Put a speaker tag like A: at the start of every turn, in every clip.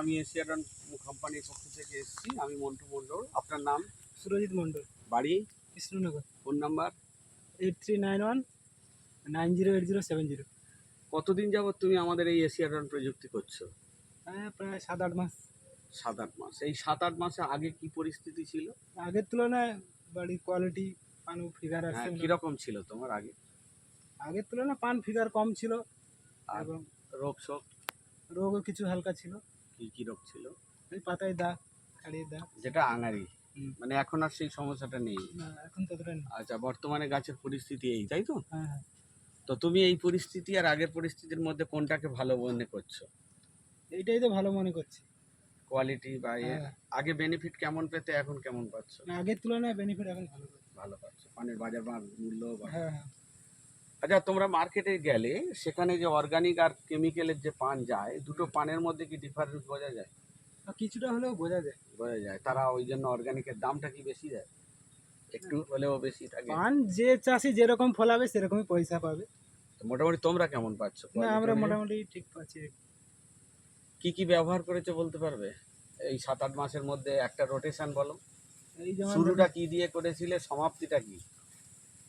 A: আমি এশিয়াডন কোম্পানির পক্ষ থেকে এসেছি। আমি মন্টু মণ্ডল। আপনার নাম?
B: সুরজিৎ মণ্ডল,
A: বাড়ি?
B: কৃষ্ণনগর।
A: Phone number?
B: 8391908070।
A: কতদিন যাবত তুমি আমাদের এই এশিয়াডন প্রযুক্তি করছো?
B: হ্যাঁ, প্রায় 7-8 মাস।
A: 7-8 মাস। এই 7-8 মাসে আগে কি পরিস্থিতি ছিল?
B: আগের তুলনায় বাড়ির কোয়ালিটি, পান ফিগার আসছে।
A: হ্যাঁ, কিরকম ছিল তোমার আগে?
B: আগের তুলনায় পান ফিগার কম ছিল
A: আর
B: এবং
A: রোগ শোক?
B: রোগও কিছু হালকা ছিল।
A: কি রোগ ছিল?
B: এই পাতায় দাগ, খাড়িয়ে দাগ।
A: যেটা আঙারি, মানে এখন আর সেই সমস্যাটা নেই।
B: না, এখন ততটা নেই।
A: আচ্ছা, বর্তমানে গাছের পরিস্থিতি এই, তাই তো?
B: হ্যাঁ হ্যাঁ,
A: তো তুমি এই পরিস্থিতি আর আগের পরিস্থিতির মধ্যে কোনটাকে ভালো মনে করছো?
B: এইটাই তো ভালো মনে করছি।
A: কোয়ালিটি বা
B: হ্যাঁ।
A: আগে বেনিফিট কেমন পেতে, এখন কেমন পাচ্ছ?
B: না, আগের তুলনায় বেনিফিট এখন ভালো।
A: ভালো পাচ্ছ, পানের বাজার মূল্য বা।
B: হ্যাঁ হ্যাঁ।
A: আচ্ছা, তোমরা মার্কেটে গেলে সেখানে যে অর্গানিক আর কেমিক্যালের যে পান যায়, দুটো পানের মধ্যে কি ডিফারেন্স বোঝা যায়?
B: কিছুটা হলেও বোঝা যায়।
A: বোঝা যায়। তারা ওই জন্য অর্গানিকের দামটা কি বেশি দেয়? একটু হলেও বেশি থাকে?
B: পান যে চাষি যেরকম ফলাবে সেরকমই পয়সা পাবে।
A: তো মোটামুটি তোমরা কেমন পাচ্ছ?
B: না, আমরা মোটামুটি ঠিক পাচ্ছি।
A: কি ব্যবহার করেছো বলতে পারবে? এই 7-8 মাসের মধ্যে একটা রোটেশন বলো।
B: এই যেমন
A: শুরুটা কি দিয়ে করেছিলে, সমাপ্তিটা কি?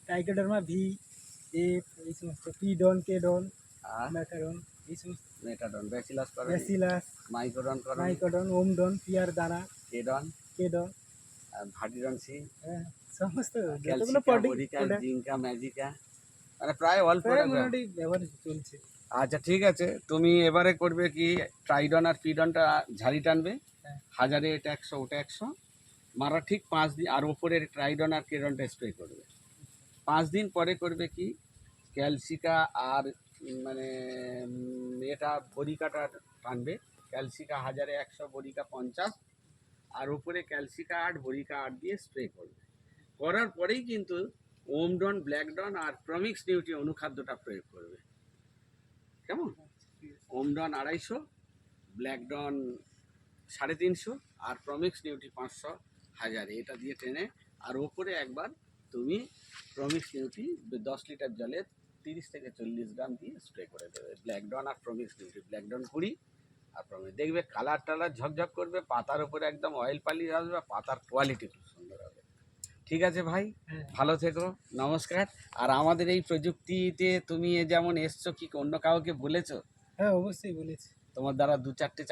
B: টাইকোডার্মা ভি, এফ, এই সমস্ত, পিডন, কেডন,
A: আর
B: ম্যাকারন, এই সমস্ত,
A: মেটাডন, ব্যাচিলাস করো,
B: ব্যাসিলাস,
A: মাইক্রোডন করো,
B: নাইকোডন, ওমডন, পিয়ার দানা,
A: কেডন,
B: কেডন,
A: ভার্টিডন সি,
B: হ্যাঁ, সমস্ত যতগুলো
A: ক্যালসিকা,
B: প্রোডাক্ট
A: বোরিকা, জিঙ্কা, ম্যাজিকা, মানে প্রায় অল প্রোডাক্ট
B: মোটামুটি ব্যবহার চলছে।
A: আচ্ছা, ঠিক আছে। তুমি এবারে করবে কি, ট্রাইডন আর পিডনটা ঝাড়ি টানবে।
B: হ্যাঁ।
A: 1000 এটা 100, ওটা 100 মারা ঠিক 5 দিন, আর ওপরের ট্রাইডন আর কেডনটা স্প্রে করবে। 5 দিন পরে করবে কি, ক্যালসিকা আর মানে এটা বরিকাটা টানবে। ক্যালসিকা 1000 100, বরিকা 50, আর উপরে ক্যালসিকা 8, বরিকা 8 দিয়ে স্প্রে করবে। করার পরেই কিন্তু ওমডন, ব্ল্যাকডন আর প্রমিক্স নিউট্রি অনুখাদ্যটা প্রয়োগ করবে। কেমন? ওমডন 250, ব্ল্যাকডন 350, আর প্রমিক্স নিউট্রি 500, 1000 এটা দিয়ে টেনে, আর ওপরে একবার তুমি প্রমিক্স নিউট্রি 10 লিটার জলে 30 থেকে 40 গ্রাম দিয়ে স্প্রে করে দেবে। ব্ল্যাকডন আর প্রমিক্স নিউট্রি, ব্ল্যাকডন 20 আর প্রমিক্স, দেখবে কালার টালার ঝকঝক করবে, পাতার উপরে একদম অয়েল পালিশ আসবে, পাতার কোয়ালিটি খুব সুন্দর হবে। ঠিক আছে ভাই, ভালো থেকো, নমস্কার। আর আমাদের এই প্রযুক্তিতে তুমি যেমন এসছো, কি অন্য কাউকে বলেছো?
B: হ্যাঁ, অবশ্যই বলেছি।
A: তোমার দ্বারা 2-4টে